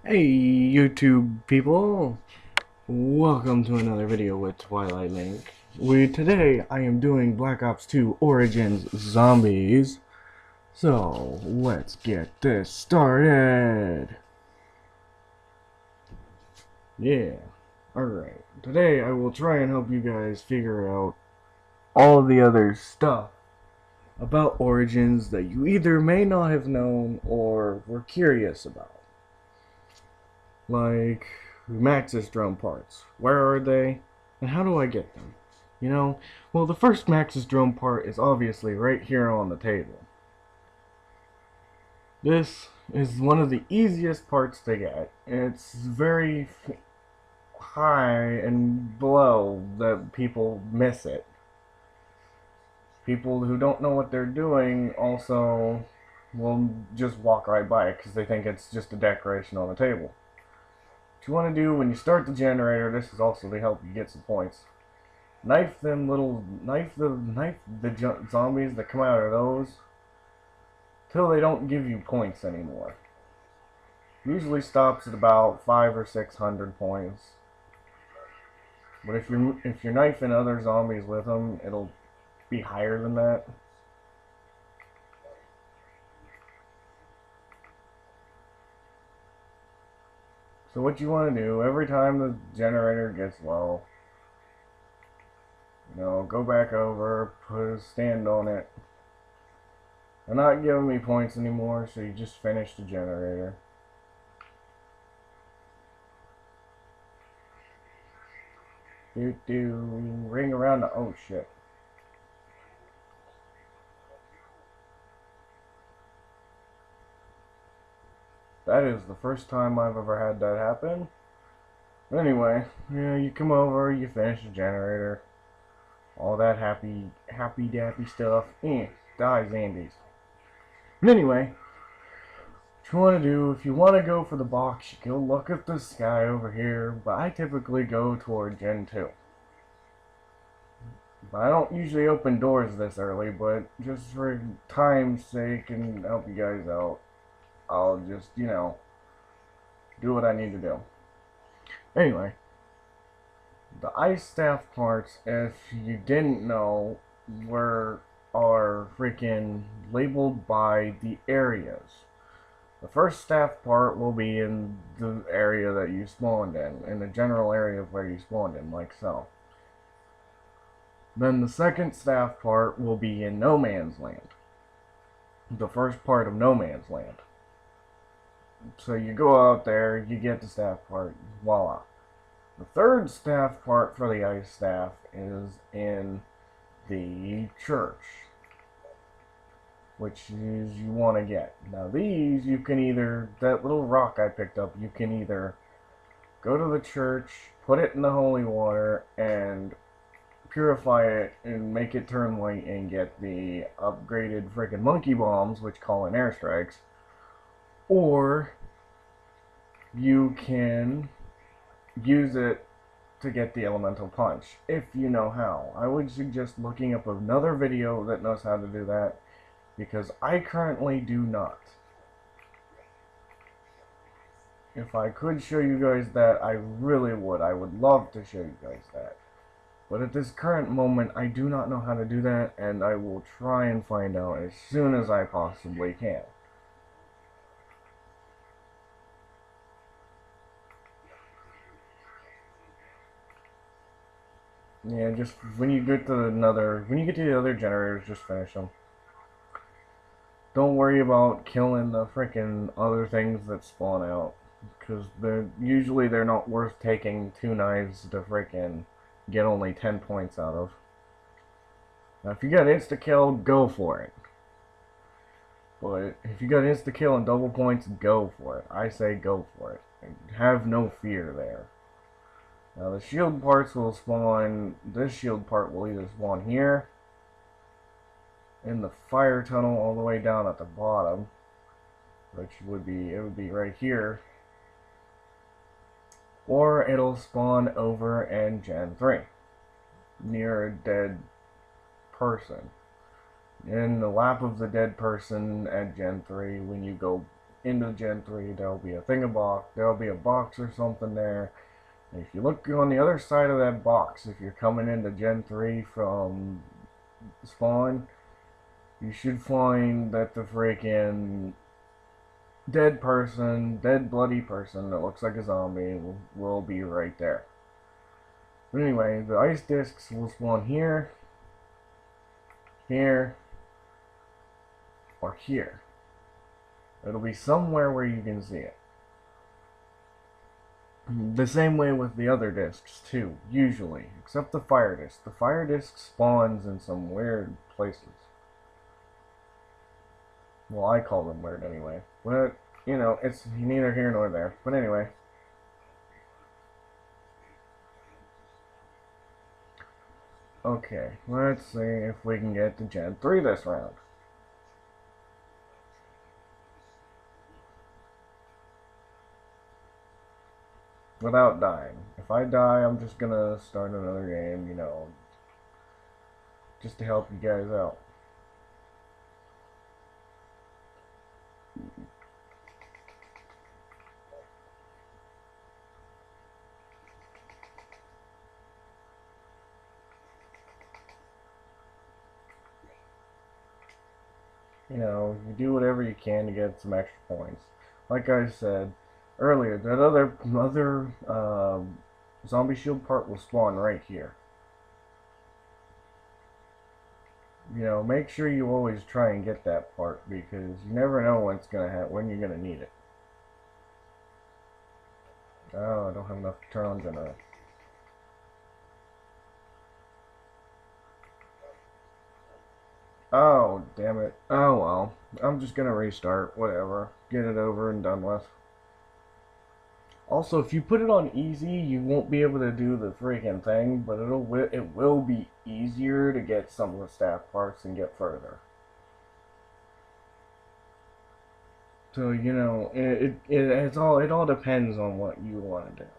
Hey YouTube people, welcome to another video with Twilight Link. Today I am doing Black Ops 2 Origins Zombies. So let's get this started. Yeah, alright. Today I will try and help you guys figure out all the other stuff about Origins that you either may not have known or were curious about. Like Maxis drone parts. Where are they? And how do I get them? Well, the first Maxis drone part is obviously right here on the table. This is one of the easiest parts to get. It's very high and below that people miss it. People who don't know what they're doing also will just walk right by it because they think it's just a decoration on the table. What you want to do when you start the generator, this is also to help you get some points. Knife the zombies that come out of those till they don't give you points anymore. Usually stops at about 500 or 600 points. But if you're knifing other zombies with them, it'll be higher than that. So what you want to do every time the generator gets low, go back over, put a stand on it. They're not giving me points anymore, so you just finish the generator. Ring around the, oh shit. That is the first time I've ever had that happen. But anyway, you come over, you finish the generator. All that happy dappy stuff. Die zombies. But anyway, what you want to do, if you want to go for the box, you go look at the sky over here. But I typically go toward Gen 2. But I don't usually open doors this early, but just for time's sake and help you guys out, I'll just, do what I need to do. Anyway, the ice staff parts, if you didn't know, are freaking labeled by the areas. The first staff part will be in the area that you spawned in the general area of where you spawned in, like so. Then the second staff part will be in No Man's Land. The first part of No Man's Land. So you go out there, you get the staff part, voila. The third staff part for the ice staff is in the church, which is you want to get. Now these, you can either, that little rock I picked up, you can either go to the church, put it in the holy water, and purify it and make it turn white and get the upgraded freaking monkey bombs, which call in airstrikes. Or you can use it to get the elemental punch, if you know how. I would suggest looking up another video that knows how to do that, because I currently do not. If I could show you guys that, I really would. I would love to show you guys that. But at this current moment, I do not know how to do that, and I will try and find out as soon as I possibly can. Yeah, just when you get to the other generators, just finish them. Don't worry about killing the freaking other things that spawn out, because they're not worth taking 2 knives to freaking get only 10 points out of. Now, if you got insta kill, go for it. But if you got insta kill and double points, go for it. I say go for it. Have no fear there. Now the shield parts will spawn. This shield part will either spawn here, in the fire tunnel all the way down at the bottom, which would be right here, or it'll spawn over in Gen 3 near a dead person, in the lap of the dead person at Gen 3 when you go into Gen 3, there'll be a thingabox, there'll be a box or something there. And if you look on the other side of that box, if you're coming into Gen 3 from spawn, you should find that the freaking dead bloody person that looks like a zombie will be right there. But anyway, the ice discs will spawn here, here, or here. It'll be somewhere where you can see it. The same way with the other discs too, usually, except the fire disc. The fire disc spawns in some weird places. Well, I call them weird anyway. But, you know, it's neither here nor there. But anyway. Okay, let's see if we can get to Gen 3 this round. Without dying. If I die, I'm just gonna start another game, you know, just to help you guys out. You know, you do whatever you can to get some extra points. Like I said earlier, that other zombie shield part will spawn right here. You know, make sure you always try and get that part because you never know when you're gonna need it. Oh, I don't have enough to turn on generator. Oh, damn it. Oh well. I'm just gonna restart. Whatever. Get it over and done with. Also, if you put it on easy, you won't be able to do the freaking thing, but it will be easier to get some of the staff parts and get further. So, you know, it all depends on what you want to do.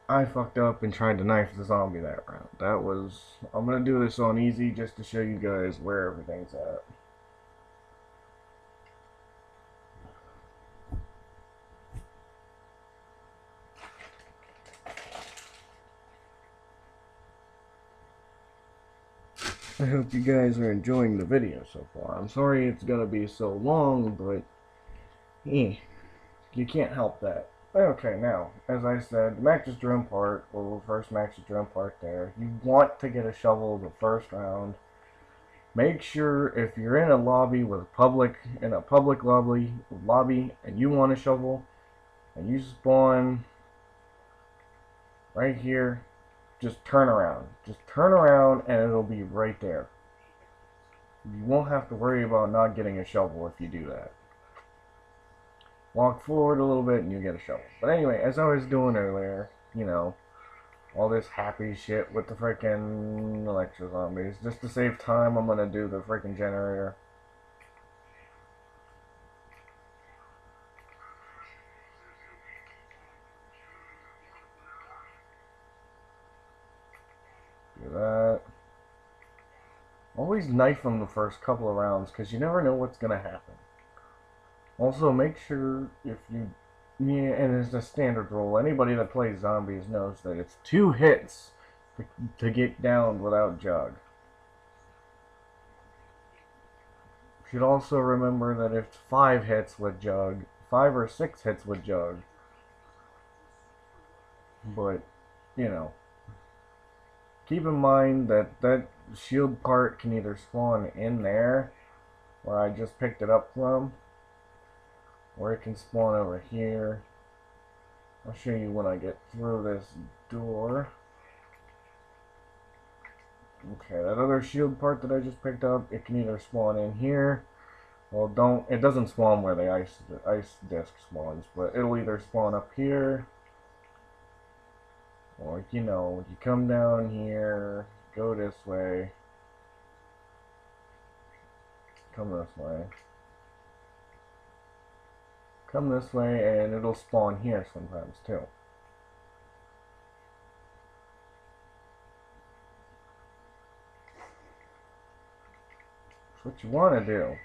I fucked up and tried to knife the zombie that round. I'm gonna do this on easy just to show you guys where everything's at. I hope you guys are enjoying the video so far. I'm sorry it's gonna be so long, but you can't help that. Okay, now, as I said, Max's drum part, or first Max's drum part there, you want to get a shovel the first round. Make sure if you're in a lobby with in a public lobby, and you want a shovel, and you spawn right here, just turn around. Just turn around and it'll be right there. You won't have to worry about not getting a shovel if you do that. Walk forward a little bit and you get a shovel. But anyway, as I was doing earlier, you know, all this happy shit with the freaking electro zombies. Just to save time, I'm gonna do the freaking generator. Do that. Always knife them the first couple of rounds because you never know what's gonna happen. Also, make sure if you, yeah, and it's a standard rule. Anybody that plays zombies knows that it's 2 hits to get down without Jug. You should also remember that it's 5 hits with Jug, 5 or 6 hits with Jug. But, you know, keep in mind that that shield part can either spawn in there, where I just picked it up from, or it can spawn over here. I'll show you when I get through this door. Okay, that other shield part that I just picked up, it can either spawn in here. Well, it doesn't spawn where the ice disc spawns, but it'll either spawn up here, or, you know, you come down here, go this way, come this way. Come this way, and it'll spawn here sometimes, too. So what you want to do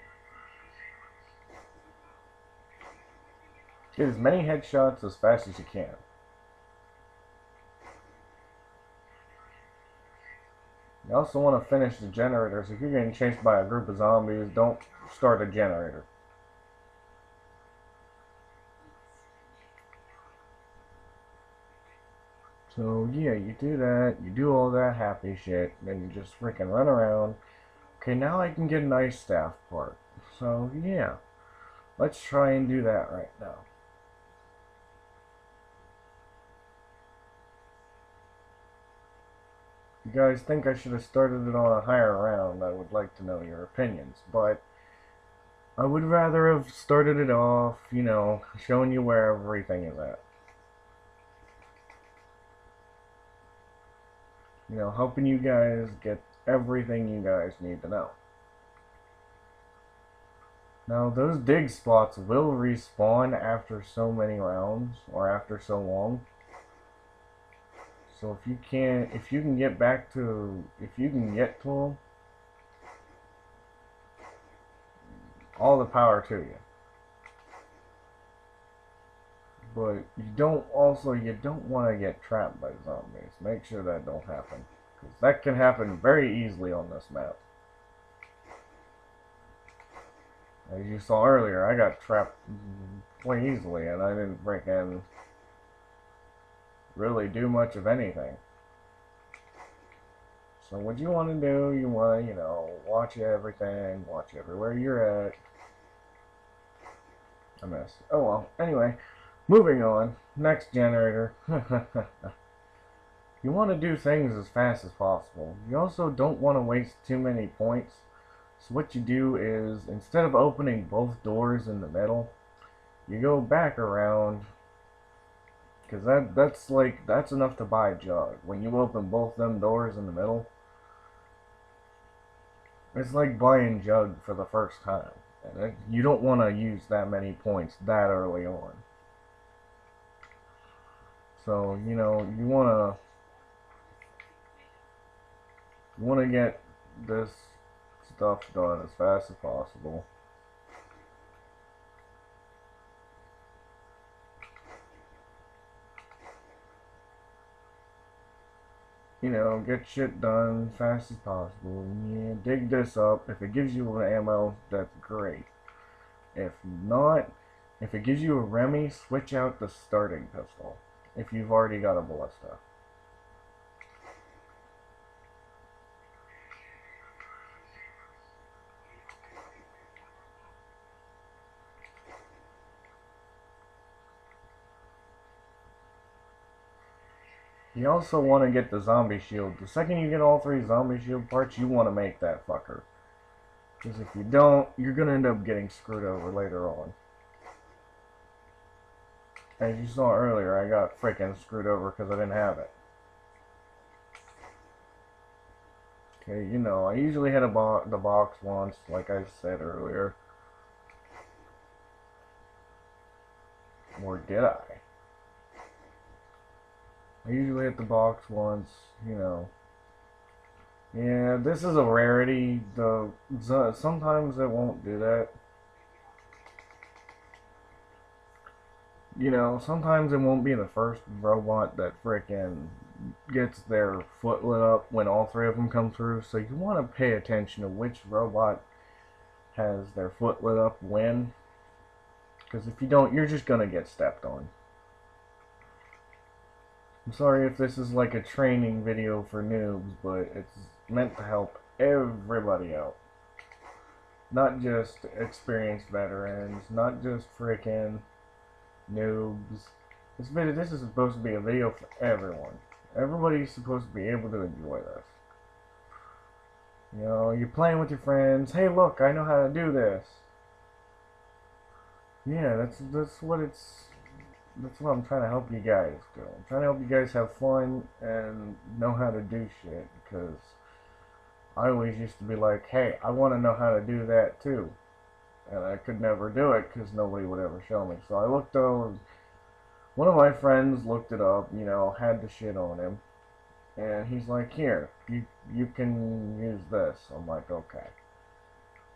Get as many headshots as fast as you can. You also want to finish the generators. If you're getting chased by a group of zombies, don't start a generator. So yeah, you do that, you do all that happy shit, then you just freaking run around. Okay, now I can get an ice staff part. So yeah, let's try and do that right now. If you guys think I should have started it on a higher round, I would like to know your opinions, but I would rather have started it off, you know, showing you where everything is at. You know, helping you guys get everything you guys need to know. Now, those dig spots will respawn after so many rounds, or after so long. So if you can get back to, if you can get to them, all the power to you. But you don't want to get trapped by zombies. Make sure that don't happen. Because that can happen very easily on this map. As you saw earlier, I got trapped quite easily, and I didn't freaking really do much of anything. So what you want to do, you want to, you know, watch everything, watch everywhere you're at. I missed. Oh well, anyway, moving on. Next generator. You want to do things as fast as possible. You also don't want to waste too many points. So what you do is, instead of opening both doors in the middle, you go back around, because that's enough to buy a jug. When you open both them doors in the middle, it's like buying jug for the first time. And you don't want to use that many points that early on. So, you know, you want to get this stuff done as fast as possible. You know, get shit done as fast as possible. Yeah, dig this up. If it gives you an ammo, that's great. If not, if it gives you a Remy, switch out the starting pistol. If you've already got a ballista. You also want to get the zombie shield. The second you get all 3 zombie shield parts, you want to make that fucker. Because if you don't, you're going to end up getting screwed over later on. As you saw earlier, I got freaking screwed over because I didn't have it. Okay, you know, I usually hit the box once, like I said earlier. Or did I? I usually hit the box once, you know. Yeah, this is a rarity. Sometimes it won't do that. You know, sometimes it won't be the first robot that frickin' gets their foot lit up when all 3 of them come through. So you want to pay attention to which robot has their foot lit up when. Because if you don't, you're just going to get stepped on. I'm sorry if this is like a training video for noobs, but it's meant to help everybody out. Not just experienced veterans, not just freaking noobs. This is supposed to be a video for everyone. Everybody's supposed to be able to enjoy this. You know, you're playing with your friends. Hey, look, I know how to do this. Yeah, that's what I'm trying to help you guys do. I'm trying to help you guys have fun and know how to do shit, because I always used to be like, hey, I want to know how to do that too. And I could never do it because nobody would ever show me. So I looked over, one of my friends looked it up, you know, had the shit on him. And he's like, here, you can use this. I'm like, okay.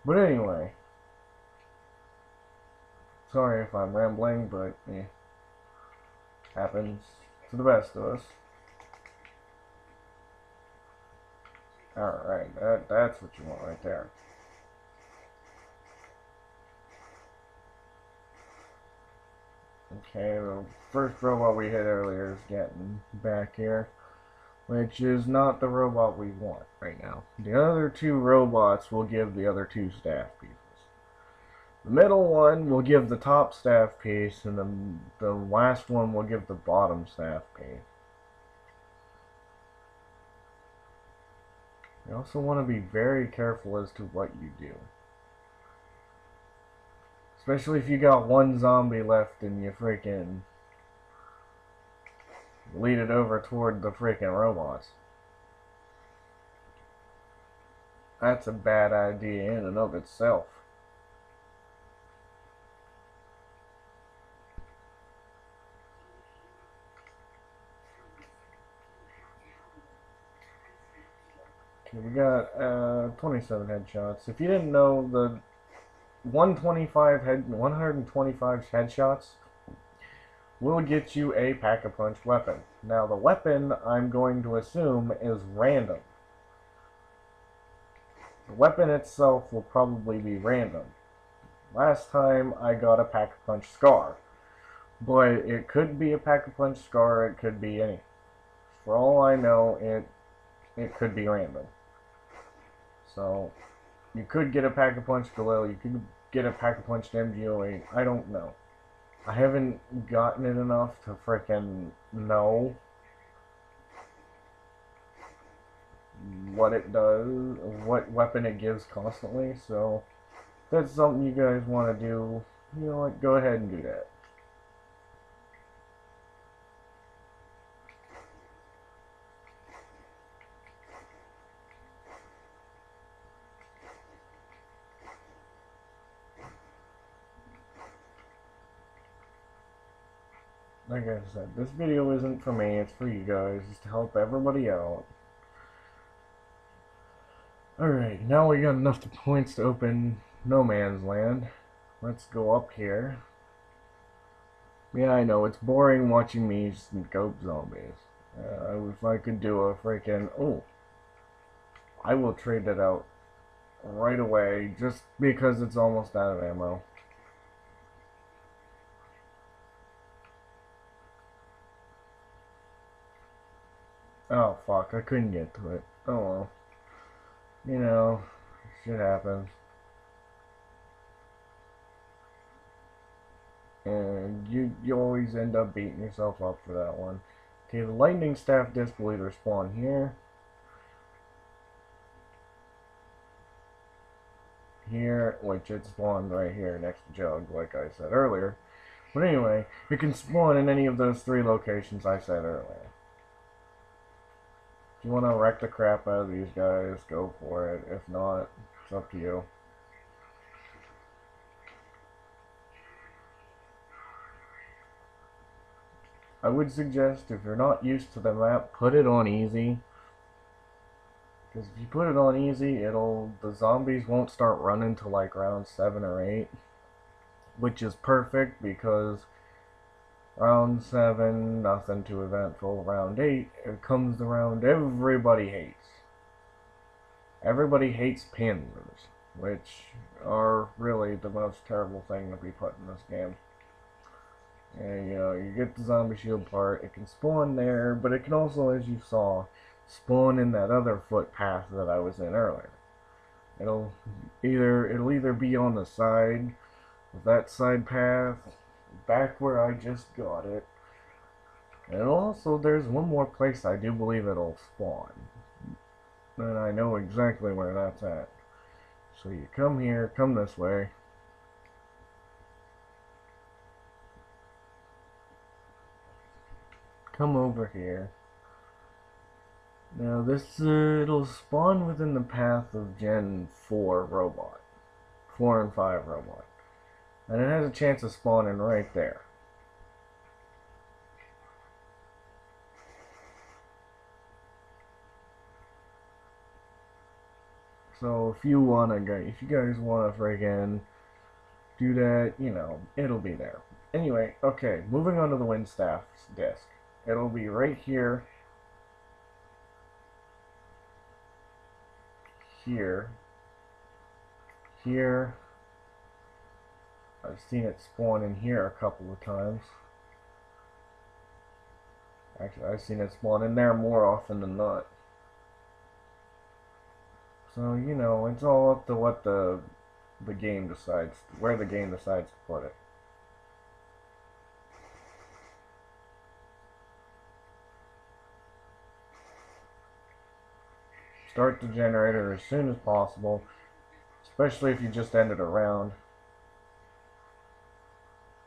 But anyway, Sorry if I'm rambling, but happens to the best of us. Alright, that's what you want right there. Okay, the first robot we hit earlier is getting back here, which is not the robot we want right now. The other two robots will give the other two staff pieces. The middle one will give the top staff piece, and the last one will give the bottom staff piece. You also want to be very careful as to what you do. Especially if you got one zombie left and you freaking lead it over toward the freaking robots. That's a bad idea in and of itself. Okay, we got 27 headshots. If you didn't know, the 125 headshots will get you a pack-a-punch weapon. Now, the weapon, I'm going to assume, is random. The weapon itself will probably be random. Last time, I got a pack-a-punch scar. But it could be a pack-a-punch scar, it could be any. For all I know, it could be random. So, you could get a pack-a-punch Galil, you could get a pack-a-punch MG08, I don't know. I haven't gotten it enough to frickin' know what it does, what weapon it gives constantly, so if that's something you guys want to do, you know what, go ahead and do that. Like I said, this video isn't for me, it's for you guys, it's to help everybody out. Alright, now we got enough points to open No Man's Land. Let's go up here. Yeah, I know, it's boring watching me scope zombies. If I could do a freaking... Oh! I will trade that out right away, just because it's almost out of ammo. Oh, fuck, I couldn't get to it. Oh well. You know, shit happens. And you always end up beating yourself up for that one. Okay, the lightning staff disbeliever spawn here. Here, which it spawned right here next to Jug, like I said earlier. But anyway, it can spawn in any of those three locations I said earlier. If you want to wreck the crap out of these guys, go for it. If not, it's up to you. I would suggest, if you're not used to the map, put it on easy. Because if you put it on easy, the zombies won't start running till like round 7 or 8. Which is perfect because round 7, nothing too eventful. Round 8, it comes the round everybody hates. Everybody hates panzers, which are really the most terrible thing to be put in this game. And, you know, you get the zombie shield part, it can spawn there, but it can also, as you saw, spawn in that other footpath that I was in earlier. It'll either be on the side of that side path, back where I just got it, and also there's one more place I do believe it'll spawn, and I know exactly where that's at. So you come here, come this way. Come over here. Now this, it'll spawn within the path of Gen 4 robot. 4 and 5 robot. And it has a chance of spawning right there. So if you guys wanna friggin' do that, you know, it'll be there. Anyway, okay, moving on to the wind staff's disc. It'll be right here, here, here. I've seen it spawn in here a couple of times. Actually, I've seen it spawn in there more often than not. So, you know, it's all up to what the game decides, where the game decides to put it. Start the generator as soon as possible, especially if you just ended a round,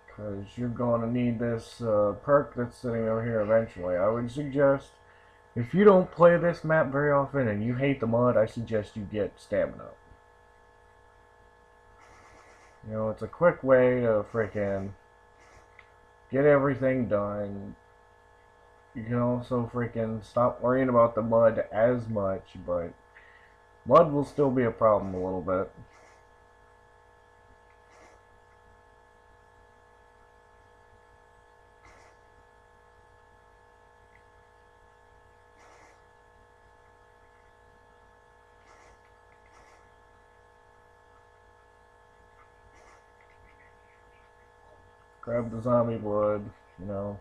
because you're going to need this perk that's sitting over here eventually. I would suggest, if you don't play this map very often and you hate the mud, I suggest you get stamina. You know, it's a quick way to freaking get everything done. You can also freaking stop worrying about the mud as much, but mud will still be a problem a little bit. Grab the zombie blood, you know.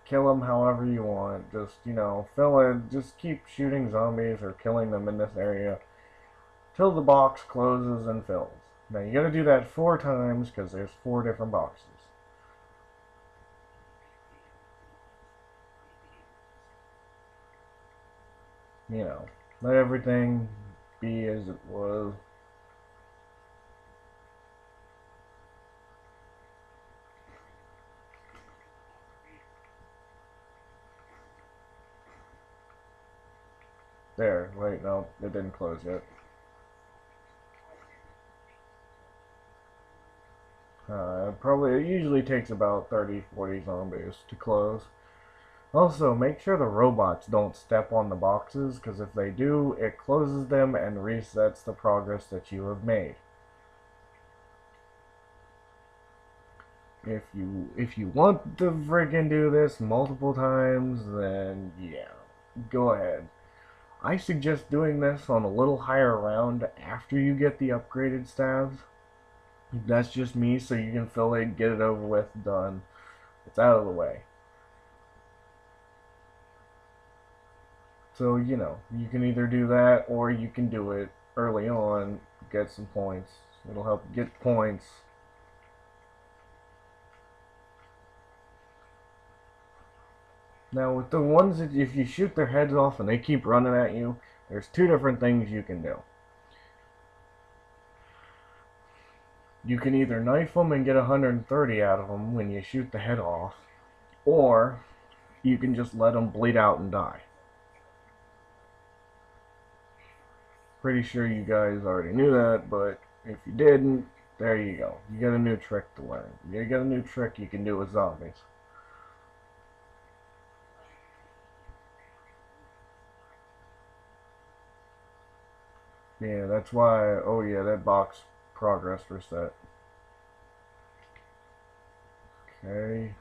Kill them however you want. Just, you know, fill in. Just keep shooting zombies or killing them in this area till the box closes and fills. Now you gotta do that 4 times because there's 4 different boxes. You know, let everything be as it was. There, wait, no, it didn't close yet. It usually takes about 30-40 zombies to close. Also, make sure the robots don't step on the boxes, because if they do, it closes them and resets the progress that you have made. If you want to friggin' do this multiple times, then yeah, go ahead. I suggest doing this on a little higher round after you get the upgraded stabs. That's just me, so you can fill it, get it over with, done. It's out of the way. So, you know, you can either do that or you can do it early on, get some points. It'll help get points. Now, with the ones that if you shoot their heads off and they keep running at you, there's 2 different things you can do. You can either knife them and get 130 out of them when you shoot the head off, or you can just let them bleed out and die. Pretty sure you guys already knew that, but if you didn't, there you go. You got a new trick to learn. You got a new trick you can do with zombies. Yeah, that's why, oh yeah, that box progress reset. Okay.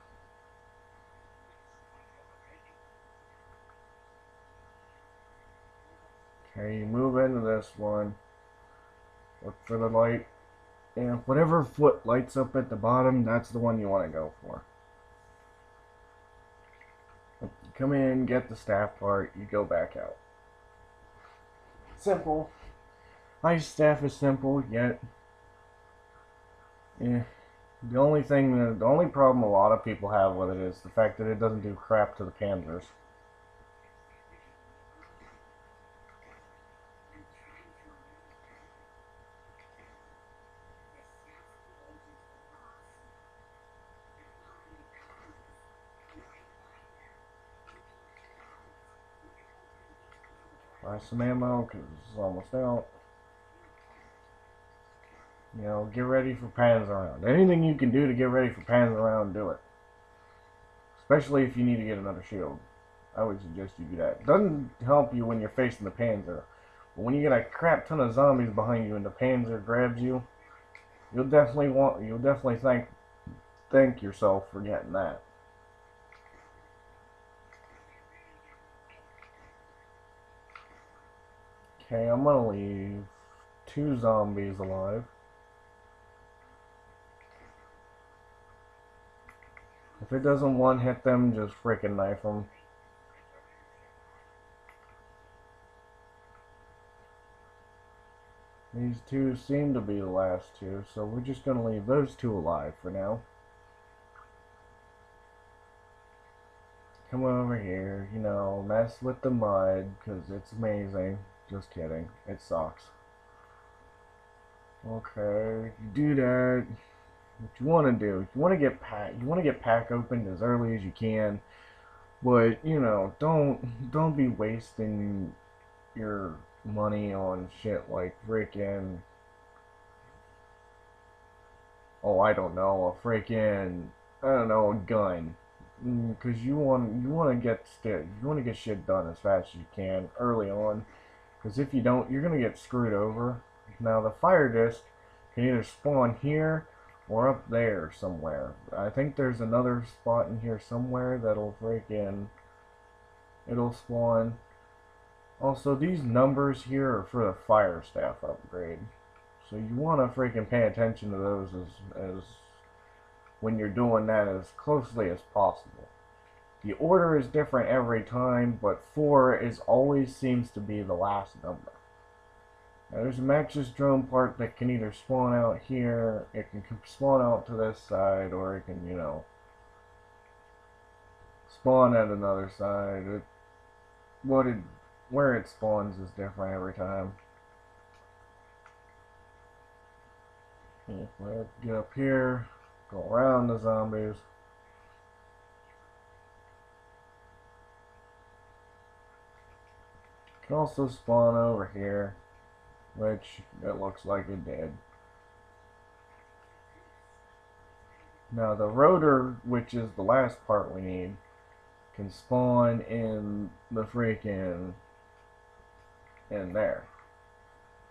Okay, you move into this one. Look for the light. And whatever foot lights up at the bottom, that's the one you want to go for. You come in, get the staff part, you go back out. Simple. Ice staff is simple, yet the only problem a lot of people have with it is the fact that it doesn't do crap to the panzers. Buy some ammo because it's almost out. You know, get ready for Panzerround. Anything you can do to get ready for Panzerround, do it. Especially if you need to get another shield. I would suggest you do that. It doesn't help you when you're facing the Panzer. But when you get a crap ton of zombies behind you and the Panzer grabs you, you'll definitely thank yourself for getting that. Okay, I'm gonna leave 2 zombies alive. If it doesn't one hit them, just freaking knife them. These 2 seem to be the last 2, so we're just gonna leave those 2 alive for now. Come over here, mess with the mud, because it's amazing. Just kidding, it sucks. Okay, you do that. What you want to do, you want to get pack opened as early as you can, but don't be wasting your money on shit like freaking, oh, I don't know, a gun, because you want to get shit done as fast as you can early on, because if you don't, you're gonna get screwed over. Now the fire disc can either spawn here or up there somewhere. I think there's another spot in here somewhere it'll spawn. Also, these numbers here are for the fire staff upgrade, so you want to freaking pay attention to those as when you're doing that as closely as possible. The order is different every time, but 4 is always seems to be the last number. Now there's a Maxis drone part that can either spawn out here, it can spawn out to this side, or it can, spawn at another side. Where it spawns is different every time. If I get up here, go around the zombies. Can also spawn over here, which it looks like it did. Now the rotor, which is the last part we need, can spawn in the freaking in there,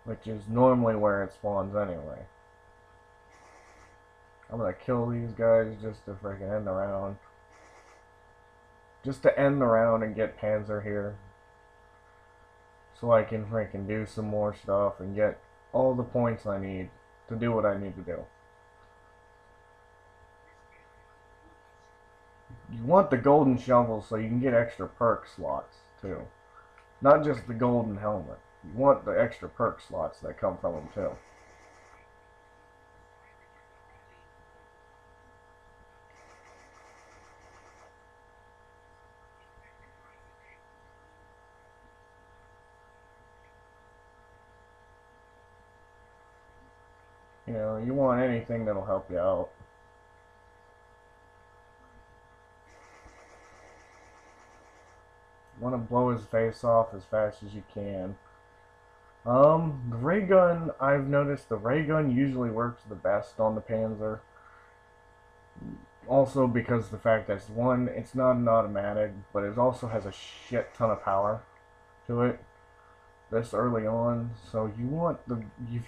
which is normally where it spawns anyway. I'm gonna kill these guys just to freaking end the round. Just to end the round and get Panzer here, so I can freaking do some more stuff and get all the points I need to do what I need to do. You want the golden shovel so you can get extra perk slots too. Not just the golden helmet. You want the extra perk slots that come from them too. You want anything that'll help you out. You want to blow his face off as fast as you can. The ray gun, I've noticed the ray gun usually works the best on the Panzer. Also because the fact that it's not an automatic, but it also has a shit ton of power to it this early on. So if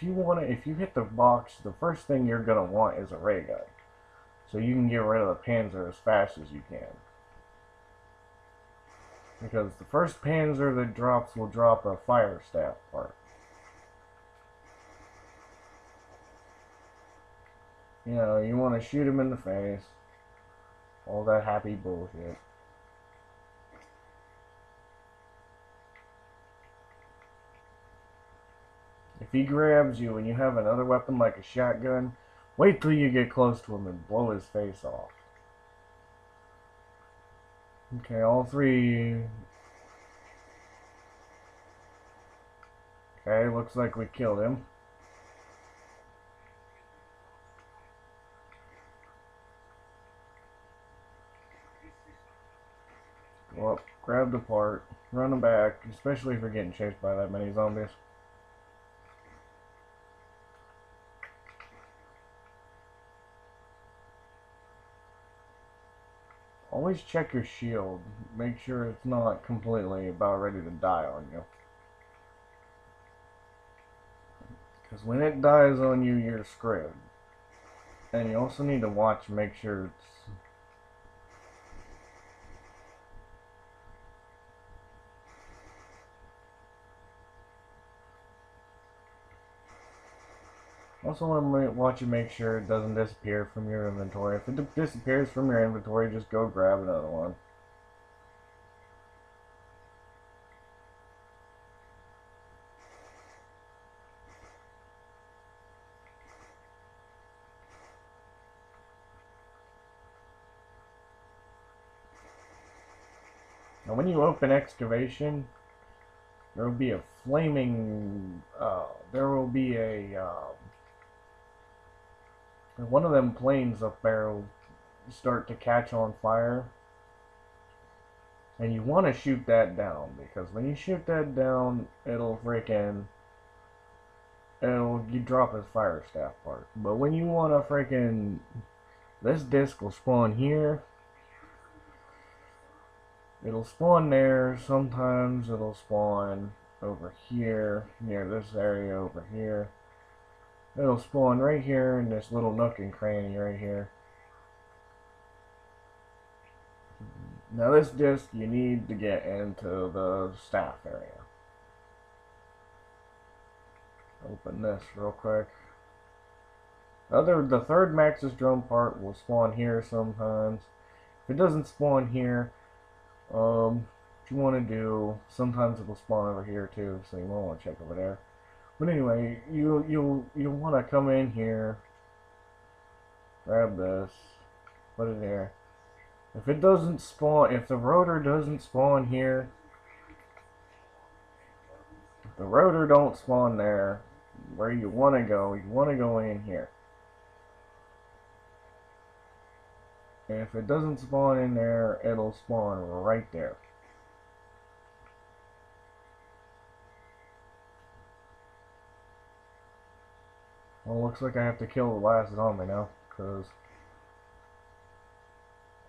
you hit the box, the first thing you're gonna want is a ray gun, so you can get rid of the Panzer as fast as you can. Because the first Panzer that drops will drop a fire staff part. You want to shoot him in the face. All that happy bullshit. If he grabs you and you have another weapon like a shotgun, wait till you get close to him and blow his face off. Okay, all 3. Okay, looks like we killed him. Go up, grab the part, run him back, especially if you're getting chased by that many zombies. Always check your shield. Make sure it's not completely about ready to die on you. Because when it dies on you, you're screwed. And you also need to watch and make sure it's... Also want to watch and make sure it doesn't disappear from your inventory. If it disappears from your inventory, just go grab another one. Now when you open excavation, there will be a flaming, there will be a, one of them planes up there will start to catch on fire. And you want to shoot that down, because when you shoot that down, it'll you drop his fire staff part. But when you want to this disc will spawn here. It'll spawn there. Sometimes it'll spawn over here, near this area over here. It'll spawn right here in this little nook and cranny right here. Now this disc you need to get into the staff area. Open this real quick. The third Maxis drone part will spawn here sometimes. If it doesn't spawn here, what you want to do, sometimes it will spawn over here too, so you won't want to check over there. But anyway, you'll want to come in here, grab this, put it here. If it doesn't spawn, if the rotor doesn't spawn here, if the rotor don't spawn there, where you want to go in here. And if it doesn't spawn in there, it'll spawn right there. Well, looks like I have to kill the last zombie now, because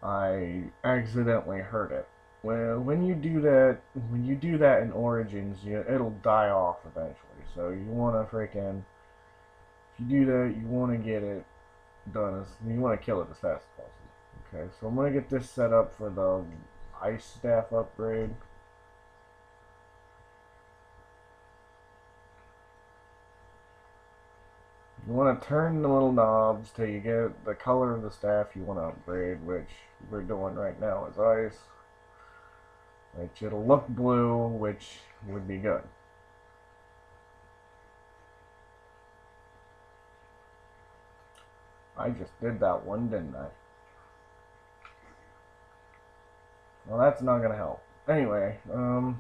I accidentally hurt it. Well, when you do that in Origins, it'll die off eventually. So you want to if you do that, you want to get it done you want to kill it as fast as possible. Okay, so I'm gonna get this set up for the ice staff upgrade. You want to turn the little knobs till you get the color of the staff you want to upgrade, which we're doing right now is ice. Which it'll look blue, which would be good. I just did that one, didn't I? Well, that's not gonna help. Anyway, you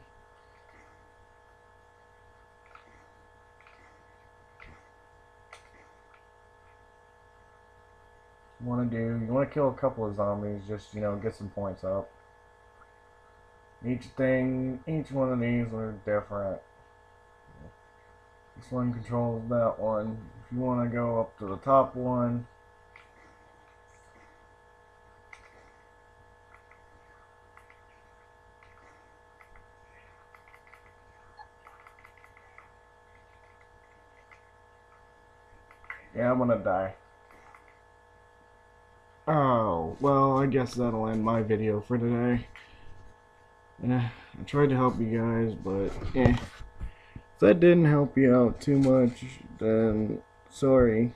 want to kill a couple of zombies, just, get some points up. Each one of these are different. This one controls that one. If you want to go up to the top one, yeah, I'm gonna die. Oh, well, I guess that'll end my video for today. I tried to help you guys, but if that didn't help you out too much, then sorry.